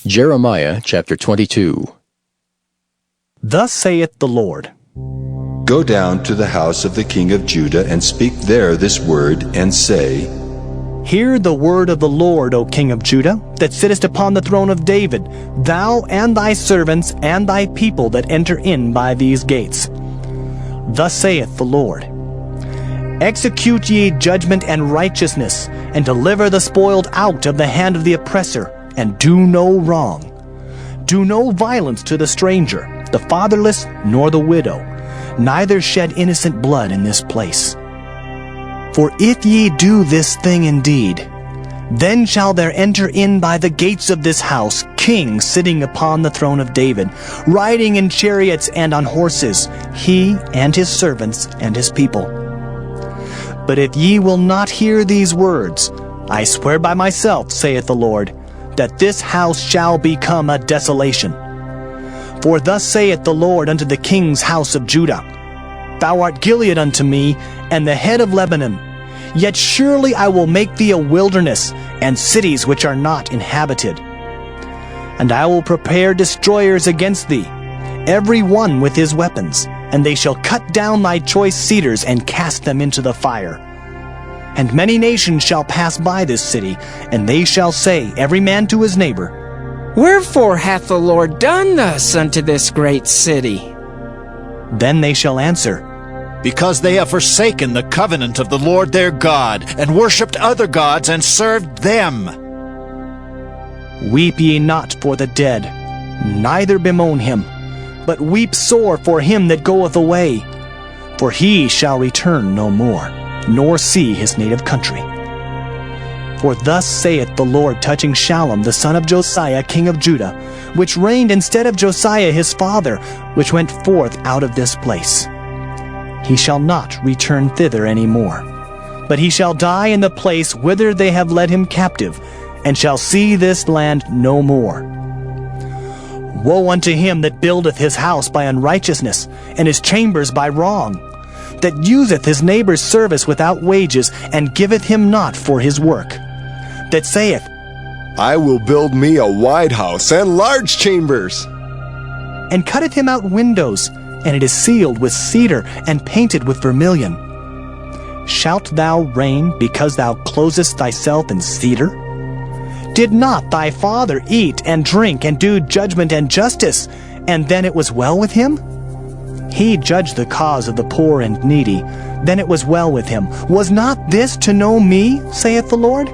Jeremiah chapter 22. Thus saith the Lord, Go down to the house of the king of Judah, and speak there this word, and say, Hear the word of the Lord, O king of Judah, that sittest upon the throne of David, thou and thy servants and thy people that enter in by these gates. Thus saith the Lord, Execute ye judgment and righteousness, and deliver the spoiled out of the hand of the oppressor, and do no wrong. Do no violence to the stranger, the fatherless, nor the widow, neither shed innocent blood in this place. For if ye do this thing indeed, then shall there enter in by the gates of this house kings sitting upon the throne of David, riding in chariots and on horses, he and his servants and his people. But if ye will not hear these words, I swear by myself, saith the Lord, that this house shall become a desolation. For thus saith the Lord unto the king's house of Judah, Thou art Gilead unto me, and the head of Lebanon. Yet surely I will make thee a wilderness, and cities which are not inhabited. And I will prepare destroyers against thee, every one with his weapons, and they shall cut down thy choice cedars, and cast them into the fire. And many nations shall pass by this city, and they shall say, every man to his neighbor, Wherefore hath the Lord done thus unto this great city? Then they shall answer, Because they have forsaken the covenant of the Lord their God, and worshipped other gods, and served them. Weep ye not for the dead, neither bemoan him, but weep sore for him that goeth away, for he shall return no more, nor see his native country. For thus saith the Lord touching Shallum the son of Josiah king of Judah, which reigned instead of Josiah his father, which went forth out of this place. He shall not return thither any more, but he shall die in the place whither they have led him captive, and shall see this land no more. Woe unto him that buildeth his house by unrighteousness, and his chambers by wrong, that useth his neighbor's service without wages, and giveth him not for his work, that saith, I will build me a wide house and large chambers, and cutteth him out windows, and it is sealed with cedar, and painted with vermilion. Shalt thou reign because thou closest thyself in cedar? Did not thy father eat and drink and do judgment and justice, and then it was well with him? He judged the cause of the poor and needy, then it was well with him. Was not this to know me, saith the Lord?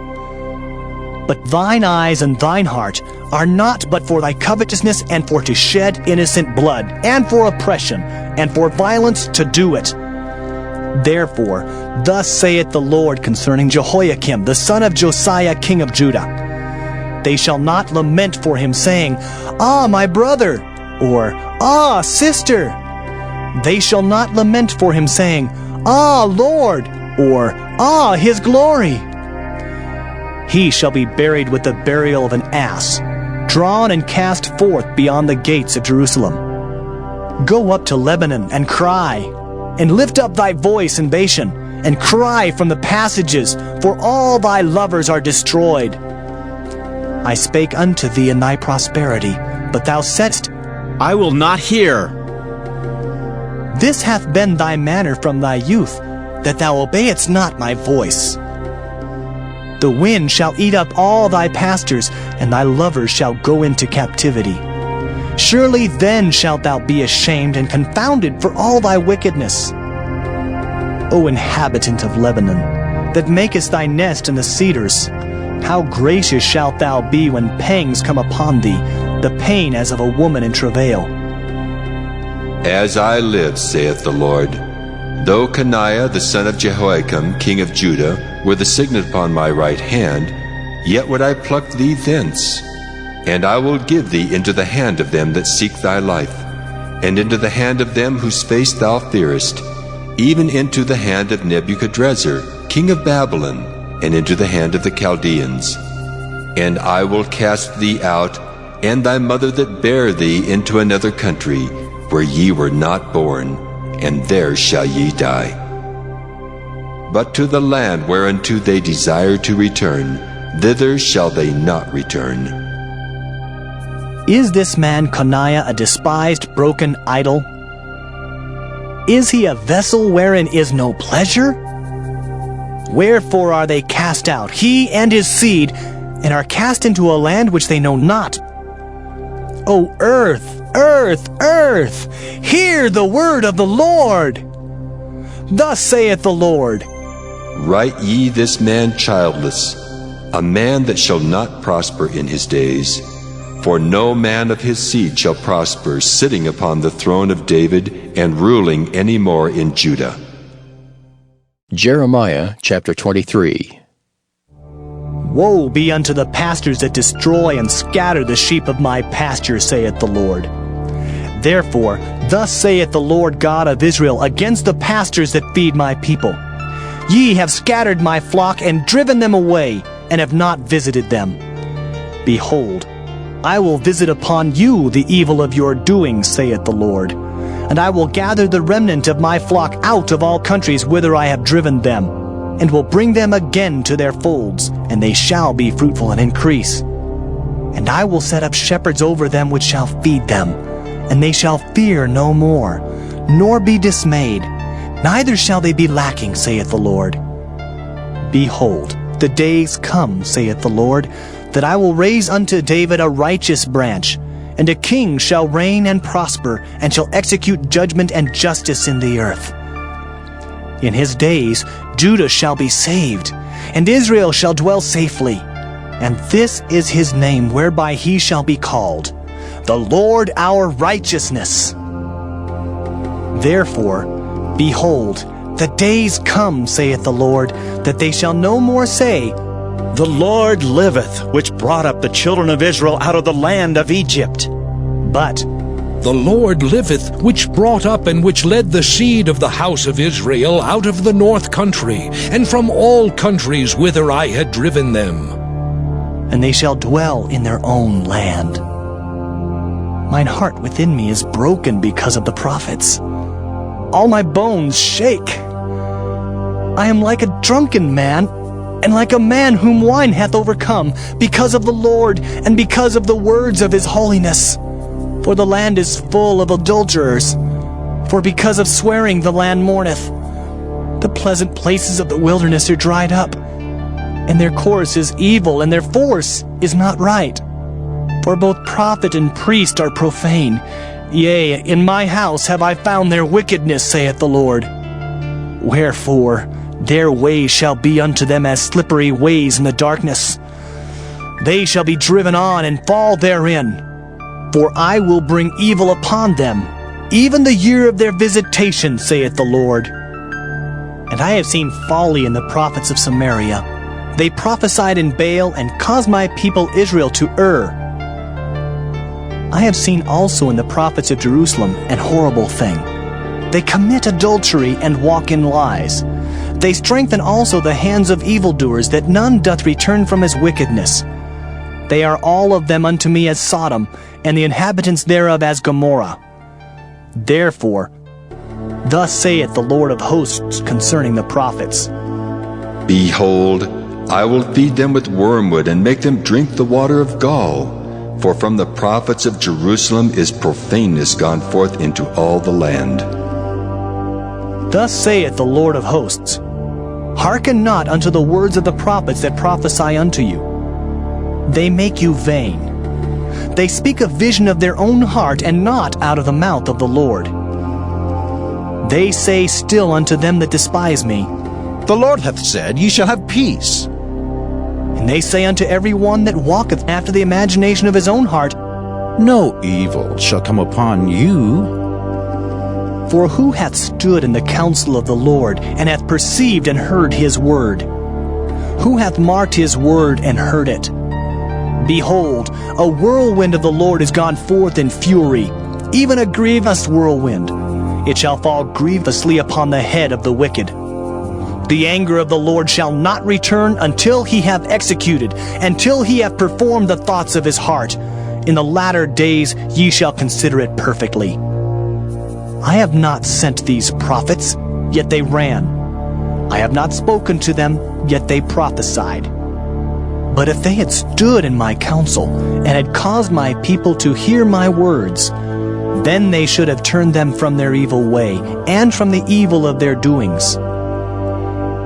But thine eyes and thine heart are not but for thy covetousness, and for to shed innocent blood, and for oppression, and for violence to do it. Therefore, thus saith the Lord concerning Jehoiakim, the son of Josiah king of Judah, They shall not lament for him, saying, Ah, my brother, or Ah, sister. They shall not lament for him, saying, Ah, Lord, or Ah, his glory. He shall be buried with the burial of an ass, drawn and cast forth beyond the gates of Jerusalem. Go up to Lebanon and cry, and lift up thy voice in Bashan, and cry from the passages, for all thy lovers are destroyed. I spake unto thee in thy prosperity, but thou saidst, I will not hear. This hath been thy manner from thy youth, that thou obeyedst not my voice. The wind shall eat up all thy pastors, and thy lovers shall go into captivity. Surely then shalt thou be ashamed and confounded for all thy wickedness. O inhabitant of Lebanon, that makest thy nest in the cedars, how gracious shalt thou be when pangs come upon thee, the pain as of a woman in travail. As I live, saith the Lord, though Coniah the son of Jehoiakim king of Judah were the signet upon my right hand, yet would I pluck thee thence. And I will give thee into the hand of them that seek thy life, and into the hand of them whose face thou fearest, even into the hand of Nebuchadrezzar king of Babylon, and into the hand of the Chaldeans. And I will cast thee out, and thy mother that bare thee, into another country, where ye were not born, and there shall ye die. But to the land whereunto they desire to return, thither shall they not return. Is this man Coniah a despised, broken idol? Is he a vessel wherein is no pleasure? Wherefore are they cast out, he and his seed, and are cast into a land which they know not? O earth, earth, earth, hear the word of the Lord. Thus saith the Lord, Write ye this man childless, a man that shall not prosper in his days. For no man of his seed shall prosper, sitting upon the throne of David and ruling any more in Judah. Jeremiah chapter 23. Woe be unto the pastors that destroy and scatter the sheep of my pasture, saith the Lord. Therefore, thus saith the Lord God of Israel against the pastors that feed my people. Ye have scattered my flock and driven them away, and have not visited them. Behold, I will visit upon you the evil of your doing, saith the Lord. And I will gather the remnant of my flock out of all countries whither I have driven them, and will bring them again to their folds, and they shall be fruitful and increase. And I will set up shepherds over them which shall feed them, and they shall fear no more, nor be dismayed, neither shall they be lacking, saith the Lord. Behold, the days come, saith the Lord, that I will raise unto David a righteous branch, and a king shall reign and prosper, and shall execute judgment and justice in the earth. In his days Judah shall be saved, and Israel shall dwell safely. And this is his name whereby he shall be called, the Lord our righteousness. Therefore, behold, the days come, saith the Lord, that they shall no more say, The Lord liveth, which brought up the children of Israel out of the land of Egypt. but, The Lord liveth, which brought up and which led the seed of the house of Israel out of the north country, and from all countries whither I had driven them. and they shall dwell in their own land. Mine heart within me is broken because of the prophets. All my bones shake. I am like a drunken man, and like a man whom wine hath overcome, because of the Lord, and because of the words of his holiness. For the land is full of adulterers. For because of swearing the land mourneth. The pleasant places of the wilderness are dried up, and their course is evil, and their force is not right. For both prophet and priest are profane. Yea, in my house have I found their wickedness, saith the Lord. Wherefore, their ways shall be unto them as slippery ways in the darkness. They shall be driven on and fall therein. For I will bring evil upon them, even the year of their visitation, saith the Lord. And I have seen folly in the prophets of Samaria. They prophesied in Baal and caused my people Israel to err. I have seen also in the prophets of Jerusalem an horrible thing. They commit adultery and walk in lies. They strengthen also the hands of evildoers, that none doth return from his wickedness. They are all of them unto me as Sodom, and the inhabitants thereof as Gomorrah. Therefore, thus saith the Lord of hosts concerning the prophets, Behold, I will feed them with wormwood, and make them drink the water of gall. For from the prophets of Jerusalem is profaneness gone forth into all the land. Thus saith the Lord of hosts, Hearken not unto the words of the prophets that prophesy unto you. They make you vain. They speak a vision of their own heart, and not out of the mouth of the Lord. They say still unto them that despise me, The Lord hath said, Ye shall have peace. and they say unto every one that walketh after the imagination of his own heart, No evil shall come upon you. For who hath stood in the counsel of the Lord, and hath perceived and heard his word? Who hath marked his word and heard it? Behold, a whirlwind of the Lord is gone forth in fury, even a grievous whirlwind. It shall fall grievously upon the head of the wicked. The anger of the Lord shall not return until he have executed, until he have performed the thoughts of his heart. In the latter days ye shall consider it perfectly. I have not sent these prophets, yet they ran. I have not spoken to them, yet they prophesied. But if they had stood in my counsel, and had caused my people to hear my words, then they should have turned them from their evil way, and from the evil of their doings.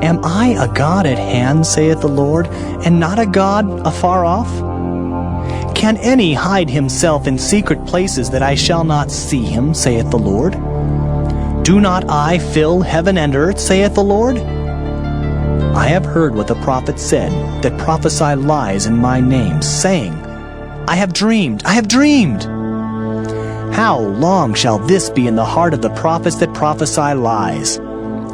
Am I a God at hand, saith the Lord, and not a God afar off? Can any hide himself in secret places that I shall not see him, saith the Lord? Do not I fill heaven and earth, saith the Lord? I have heard what the prophets said, that prophesy lies in my name, saying, I have dreamed, I have dreamed. How long shall this be in the heart of the prophets that prophesy lies?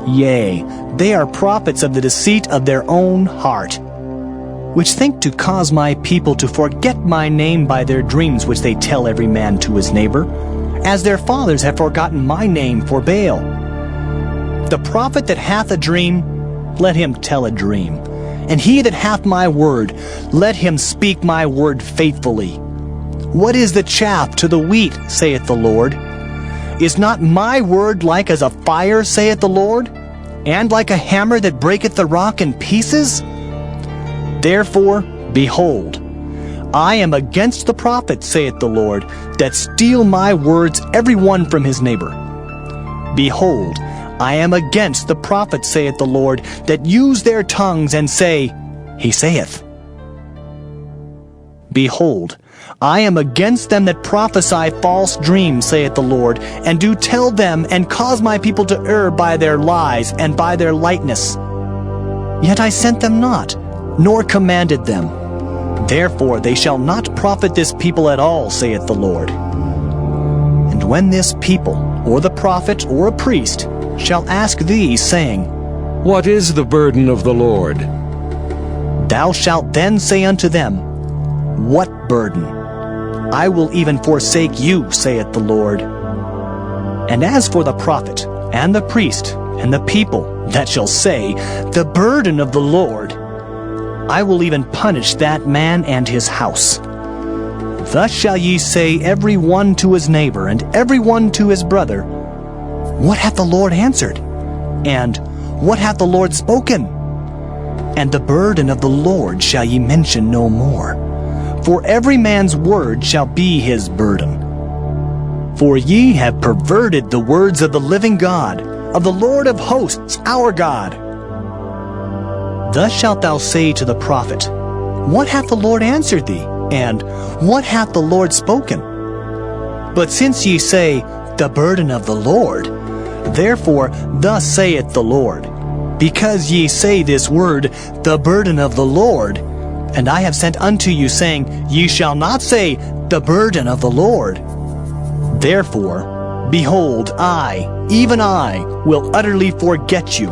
Yea, they are prophets of the deceit of their own heart, which think to cause my people to forget my name by their dreams which they tell every man to his neighbor, as their fathers have forgotten my name for Baal. The prophet that hath a dream, let him tell a dream. And he that hath my word, let him speak my word faithfully. What is the chaff to the wheat, saith the Lord? Is not my word like as a fire, saith the Lord, and like a hammer that breaketh the rock in pieces? Therefore, behold, I am against the prophets, saith the Lord, that steal my words every one from his neighbor. Behold, I am against the prophets, saith the Lord, that use their tongues and say, He saith. Behold, I am against them that prophesy false dreams, saith the Lord, and do tell them, and cause my people to err by their lies and by their lightness. Yet I sent them not, nor commanded them. Therefore they shall not profit this people at all, saith the Lord. And when this people, or the prophet, or a priest, shall ask thee, saying, What is the burden of the Lord? Thou shalt then say unto them, What burden? I will even forsake you, saith the Lord. And as for the prophet, and the priest, and the people that shall say, The burden of the Lord, I will even punish that man and his house. Thus shall ye say every one to his neighbor, and every one to his brother, What hath the Lord answered? And what hath the Lord spoken? And the burden of the Lord shall ye mention no more. For every man's word shall be his burden. For ye have perverted the words of the living God, of the Lord of hosts, our God. Thus shalt thou say to the prophet, What hath the Lord answered thee? And what hath the Lord spoken? But since ye say, The burden of the Lord, therefore thus saith the Lord, Because ye say this word, The burden of the Lord, and I have sent unto you, saying, Ye shall not say, The burden of the Lord. Therefore, behold, I, even I, will utterly forget you,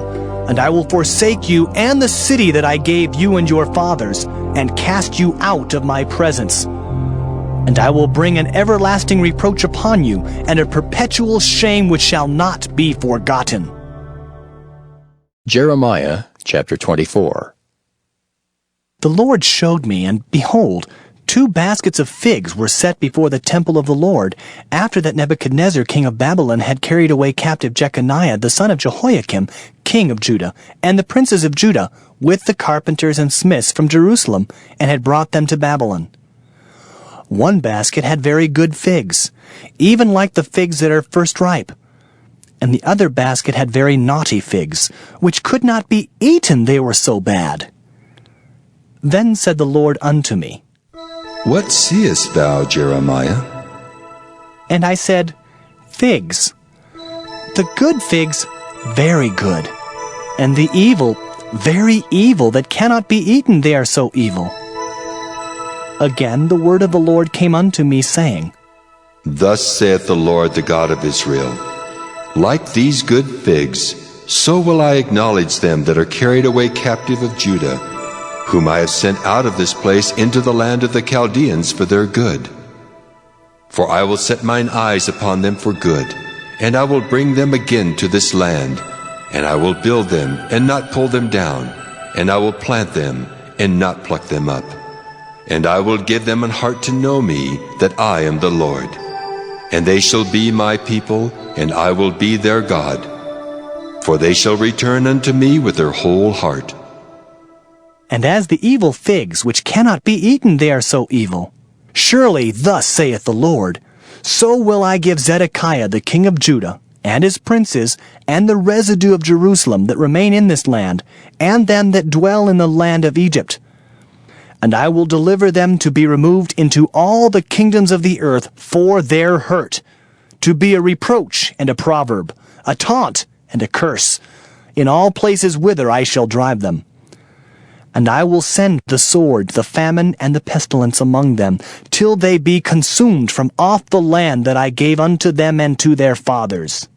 and I will forsake you and the city that I gave you and your fathers, and cast you out of my presence. And I will bring an everlasting reproach upon you, and a perpetual shame which shall not be forgotten. Jeremiah chapter 24. The Lord showed me, and behold, 2 baskets of figs were set before the temple of the Lord, after that Nebuchadnezzar king of Babylon had carried away captive Jeconiah the son of Jehoiakim, king of Judah, and the princes of Judah, with the carpenters and smiths from Jerusalem, and had brought them to Babylon. 1 basket had very good figs, even like the figs that are first ripe. And the other basket had very naughty figs, which could not be eaten, they were so bad. Then said the Lord unto me, What seest thou, Jeremiah? And I said, Figs. The good figs, very good, and the evil, very evil, that cannot be eaten, they are so evil. Again the word of the Lord came unto me, saying, Thus saith the Lord, the God of Israel, Like these good figs, so will I acknowledge them that are carried away captive of Judah, whom I have sent out of this place into the land of the Chaldeans for their good. For I will set mine eyes upon them for good, and I will bring them again to this land, and I will build them and not pull them down, and I will plant them and not pluck them up. And I will give them an heart to know me, that I am the Lord. And they shall be my people, and I will be their God. For they shall return unto me with their whole heart. And as the evil figs, which cannot be eaten, they are so evil. Surely thus saith the Lord, so will I give Zedekiah the king of Judah, and his princes, and the residue of Jerusalem that remain in this land, and them that dwell in the land of Egypt. And I will deliver them to be removed into all the kingdoms of the earth for their hurt, to be a reproach and a proverb, a taunt and a curse, in all places whither I shall drive them. And I will send the sword, the famine, and the pestilence among them, till they be consumed from off the land that I gave unto them and to their fathers.